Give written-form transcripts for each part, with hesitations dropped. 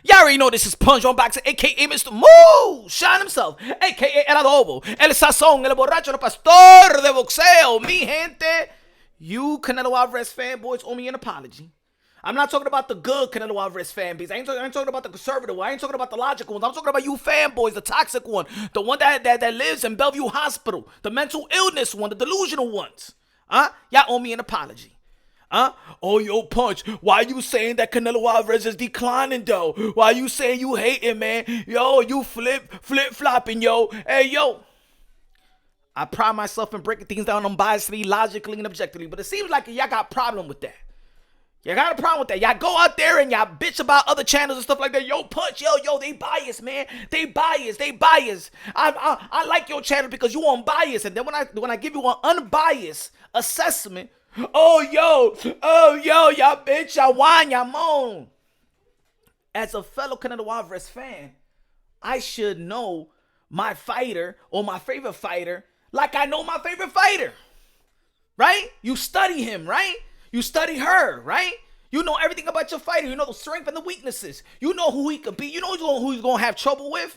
Y'all already know this is Punch on Boxing, a.k.a. Mr. Moo Shine himself, a.k.a. El Adobo, El Sazón, El Borracho, El Pastor de Boxeo. Mi gente, you Canelo Alvarez fanboys owe me an apology. I'm not talking about the good Canelo Alvarez fan base. I ain't talking about the conservative one. I ain't talking about the logical ones. I'm talking about you fanboys, the toxic one, the one that lives in Bellevue Hospital, the mental illness one, the delusional ones. Y'all owe me an apology. Oh, yo, Punch, why you saying that Canelo Alvarez is declining, though? Why you saying you hating, man? Yo, you flip-flopping, yo. Hey, yo. I pride myself in breaking things down unbiasedly, logically, and objectively, but it seems like y'all got a problem with that. You got a problem with that. Y'all go out there and y'all bitch about other channels and stuff like that. Yo, Punch, yo, they biased, man. They biased. I like your channel because you unbiased. And then when I give you an unbiased assessment, oh, yo, y'all bitch, y'all whine, y'all moan. As a fellow Canelo Alvarez fan, I should know my fighter or my favorite fighter like I know my favorite fighter. Right? You study him, right? You study her, right? You know everything about your fighter. You know the strength and the weaknesses. You know who he could be. You know who he's going to have trouble with.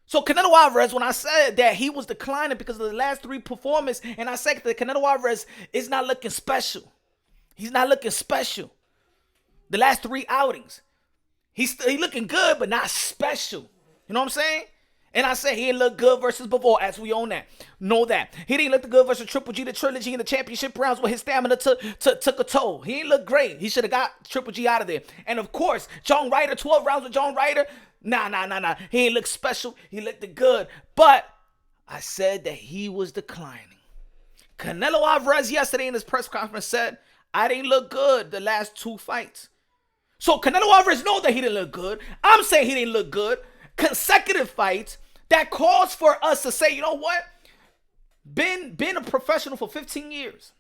So Canelo Alvarez, when I said that he was declining because of the last 3 performances, and I said that Canelo Alvarez is not looking special. He's not looking special. The last 3 outings. He's looking good, but not special. You know what I'm saying? And I said he didn't look good versus Bivol, as we own that. Know that. He didn't look good versus Triple G, the trilogy in the championship rounds where his stamina took a toll. He didn't look great. He should have got Triple G out of there. And of course, John Ryder, 12 rounds with John Ryder. Nah. He ain't look special. He looked good. But I said that he was declining. Canelo Alvarez yesterday in his press conference said, I didn't look good the last 2 fights. So Canelo Alvarez knows that he didn't look good. I'm saying he didn't look good. Consecutive fights. That calls for us to say, you know what? Been a professional for 15 years.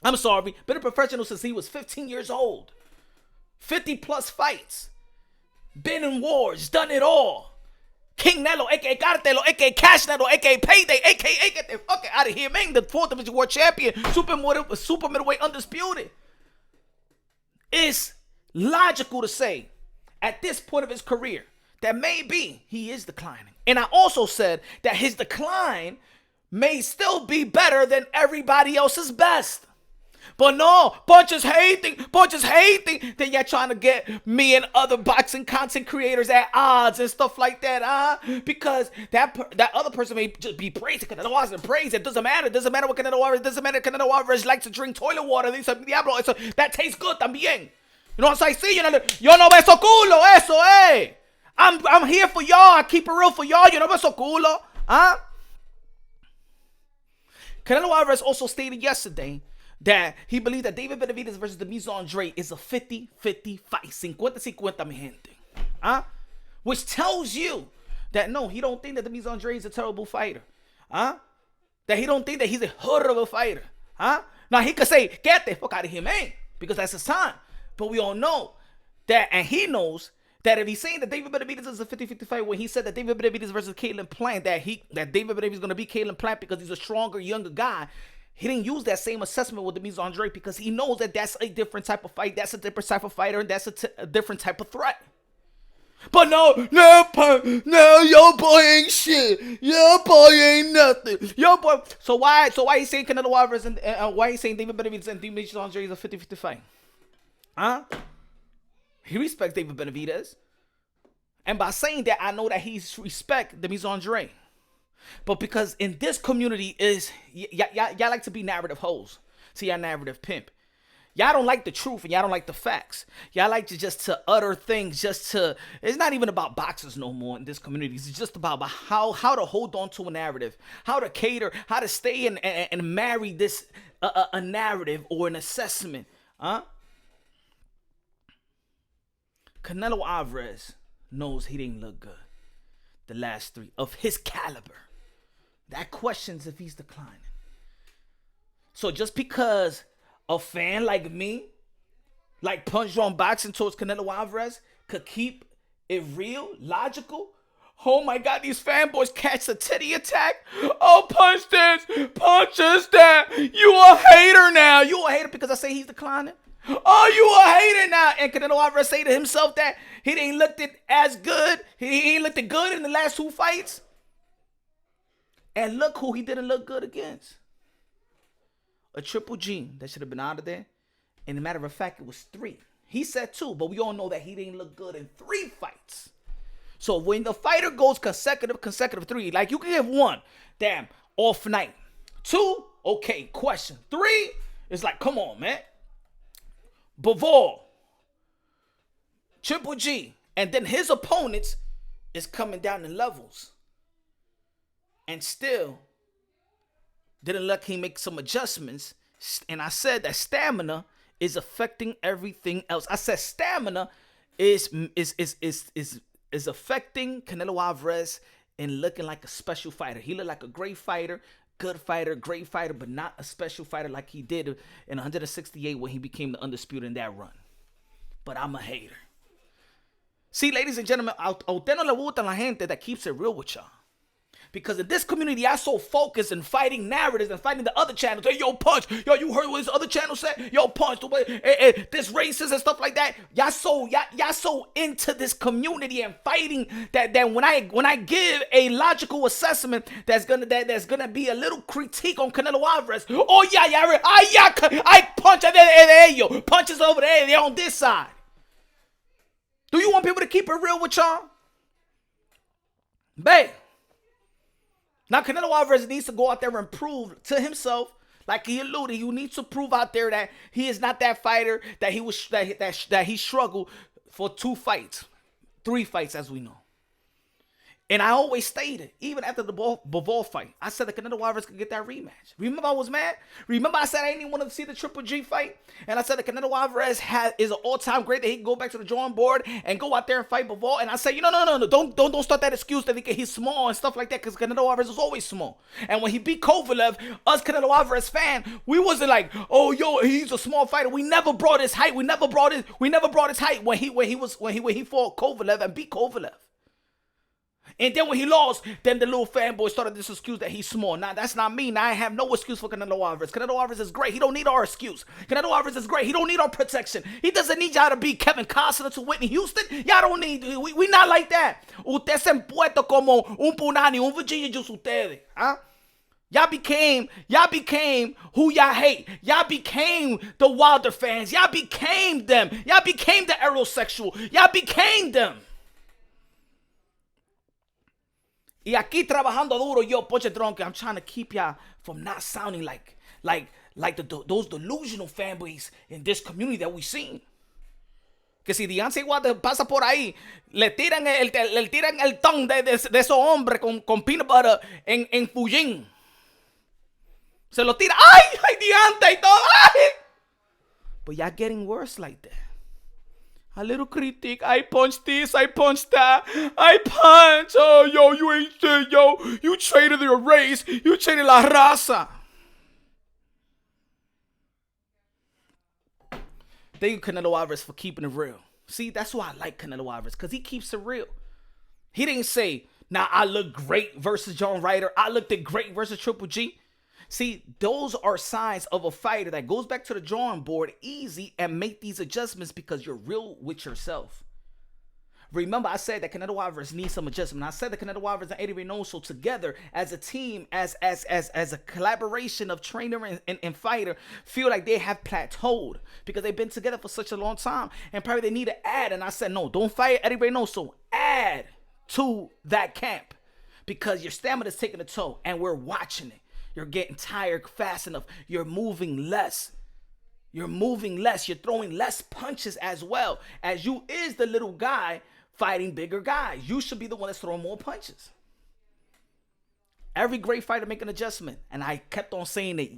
I'm sorry. Been a professional since he was 15 years old. 50 plus fights. Been in wars. Done it all. King Nelo, a.k.a. Cartelo, a.k.a. Cash Nelo, a.k.a. Payday, a.k.a. get the fuck out of here, man. The 4th Division World Champion. Super middleweight undisputed. It's logical to say, at this point of his career, that maybe he is declining. And I also said that his decline may still be better than everybody else's best. But no, Punch is hating. Then you're trying to get me and other boxing content creators at odds and stuff like that, because that other person may just be praising Canelo Alvarez. Praise. It doesn't matter. It doesn't matter what Canelo Alvarez. It doesn't matter. Canelo Alvarez likes to drink toilet water. That tastes good también. You know what I'm saying? Yo no beso culo, eso, eh. I'm here for y'all. I keep it real for y'all. You know what's so cool, Canelo Alvarez also stated yesterday that he believed that David Benavidez versus Demetrius Andrade is a 50-50 fight. 50-50, mi gente. Which tells you that no, he don't think that Demetrius Andrade is a terrible fighter. That he don't think that he's a horrible fighter. Now he could say, get the fuck out of here, man. Because that's his time. But we all know that, and he knows that if he's saying that David Benavidez is a 50-50 fight, when he said that David Benavidez versus Caleb Plant, that David Benavidez is going to be Caleb Plant because he's a stronger, younger guy, he didn't use that same assessment with Demetrius Andrade because he knows that that's a different type of fight, that's a different type of fighter, and that's a different type of threat. But no, your boy ain't shit. Your boy ain't nothing. Your boy. So why he saying Canelo Alvarez and why he saying David Benavidez and Demetrius Andrade is a 50-50 fight? He respects David Benavidez. And by saying that, I know that he respects Demetrius Andrade. But because in this community y'all like to be narrative hoes. See, y'all narrative pimp. Y'all don't like the truth and y'all don't like the facts. Y'all like to utter things it's not even about boxers no more in this community. It's just about how to hold on to a narrative, how to cater, how to stay and marry this a narrative or an assessment. Canelo Alvarez knows he didn't look good the last 3 of his caliber. That questions if he's declining. So just because a fan like me, like Punch on Boxing towards Canelo Alvarez, could keep it real, logical. Oh my God, these fanboys catch a titty attack. Oh, Punch this, Punch is that. You a hater now. You a hater because I say he's declining. Oh, you a hater now. And Canelo Alvarez say to himself that he ain't looked it as good. He ain't looked it good in the last 2 fights. And look who he didn't look good against. A Triple G that should have been out of there. And as a matter of fact, it was 3. He said 2, but we all know that he didn't look good in 3 fights. So when the fighter goes consecutive 3, like you can have 1, damn, off night. 2, okay, question. 3, it's like, come on, man. Bivol, Triple G, and then his opponents is coming down in levels. And still didn't let him make some adjustments. And I said that stamina is affecting everything else. I said stamina is affecting Canelo Alvarez and looking like a special fighter. He looked like a great fighter, good fighter, great fighter, but not a special fighter like he did in 168 when he became the undisputed in that run. But I'm a hater. See, ladies and gentlemen, a usted no le gusta la gente that keeps it real with y'all. Because in this community, I so focused in fighting narratives and fighting the other channels. Hey, yo, Punch. Yo, you heard what this other channel said? Yo, Punch. The way, this racist and stuff like that. Y'all so into this community and fighting that when I give a logical assessment that's gonna be a little critique on Canelo Alvarez. Oh yeah, I punch yo. Punches over there. They're on this side. Do you want people to keep it real with y'all? Babe. Now, Canelo Alvarez needs to go out there and prove to himself, like he alluded, you need to prove out there that he is not that fighter that he was that he struggled for 2 fights, 3 fights, as we know. And I always stated, even after the Bivol fight, I said that Canelo Alvarez could get that rematch. Remember I was mad? Remember I said I didn't want to see the Triple G fight? And I said that Canelo Alvarez is an all-time great, that he can go back to the drawing board and go out there and fight Bivol. And I said, no, don't start that excuse that he's small and stuff like that, because Canelo Alvarez was always small. And when he beat Kovalev, us Canelo Alvarez fan, we wasn't like, oh, yo, he's a small fighter. We never brought his height. We never brought his height when he fought Kovalev and beat Kovalev. And then when he lost, then the little fanboy started this excuse that he's small. Now, that's not me. Now, I have no excuse for Canelo Alvarez. Canelo Alvarez is great. He don't need our excuse. Canelo Alvarez is great. He don't need our protection. He doesn't need y'all to be Kevin Costner to Whitney Houston. Y'all don't need, we not like that. Usted se empuesto como un punani, un Virginia Juice ustedes. Huh? Y'all became who y'all hate. Y'all became the Wilder fans. Y'all became them. Y'all became the aerosexual. Y'all became them. Y aquí trabajando duro, yo, Ponche Tronque, I'm trying to keep y'all from not sounding like those delusional fanboys in this community that we seen. Que si Deontay Wilder pasa por ahí, le tiran el tongue de esos hombres con peanut butter en Fujín. Se lo tira. ¡Ay, Deontay y todo! ¡Ay! But y'all getting worse like that. A little critique. I punch this, I punch that. I punch. Oh, yo, you ain't shit, yo. You traded your race. You traded la raza. Thank you, Canelo Alvarez, for keeping it real. See, that's why I like Canelo Alvarez, because he keeps it real. He didn't say, nah, I look great versus John Ryder. I looked great versus Triple G. See, those are signs of a fighter that goes back to the drawing board easy and make these adjustments because you're real with yourself. Remember, I said that Canelo Alvarez needs some adjustment. I said that Canelo Alvarez and Eddie Reynoso together as a team, as a collaboration of trainer and fighter, feel like they have plateaued because they've been together for such a long time. And probably they need to add. And I said, no, don't fight Eddie Reynoso. Add to that camp because your stamina is taking a toll and we're watching it. You're getting tired fast enough. You're moving less. You're throwing less punches as well. As you is the little guy fighting bigger guys. You should be the one that's throwing more punches. Every great fighter make an adjustment. And I kept on saying it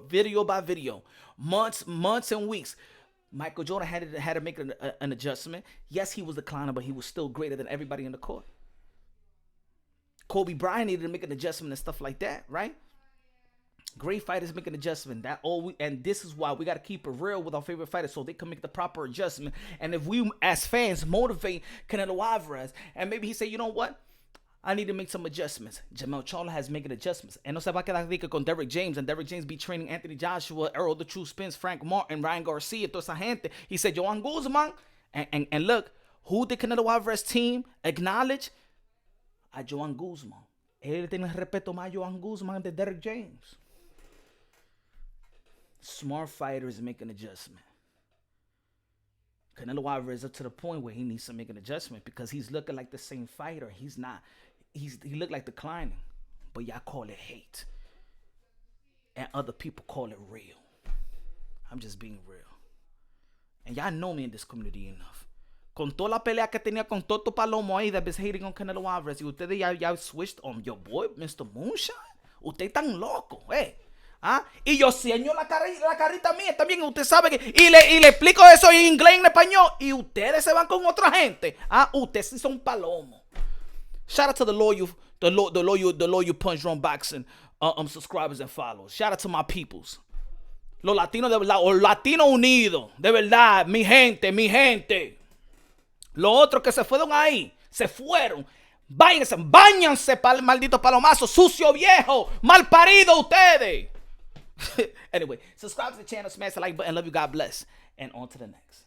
video by video. Months and weeks. Michael Jordan had to make an adjustment. Yes, he was declining, but he was still greater than everybody in the court. Kobe Bryant needed to make an adjustment and stuff like that, right? Great fighters make an adjustment. And this is why we got to keep it real with our favorite fighters so they can make the proper adjustment. And if we, as fans, motivate Canelo Alvarez, and maybe he say, you know what? I need to make some adjustments. Jermell Charlo has making adjustments. And no se va a quedar con Derrick James. And Derrick James be training Anthony Joshua, Earl the True Spence, Frank Martin, Ryan Garcia, toda esa gente. He said, Joan Guzman. And look, who did Canelo Alvarez team acknowledge? A Joan Guzman. Él tiene respeto más a Joan Guzman than Derrick James. Smart fighters make an adjustment. Canelo Alvarez up to the point where he needs to make an adjustment because he's looking like the same fighter. He's not. He looked like declining. But y'all call it hate. And other people call it real. I'm just being real. And y'all know me in this community enough. Con toda la pelea que tenía con Toto Palomo ahí that was hating on Canelo Alvarez. Y ustedes ya switched on your boy, Mr. Moonshine. Usted tan loco, ¿Ah? Y yo seño la carita mía también. Usted sabe que. Y le explico eso en inglés y en español. Y ustedes se van con otra gente. Ustedes sí son palomos. Shout out to the loyal Punch Drone Boxing subscribers and followers. Shout out to my peoples. Los latinos de verdad. O latinos unidos. De verdad. Mi gente. Los otros que se fueron ahí. Se fueron. Báñanse para el maldito palomazo. Sucio viejo. Mal parido ustedes. Anyway, subscribe to the channel, smash the like button. Love you, God bless. And on to the next.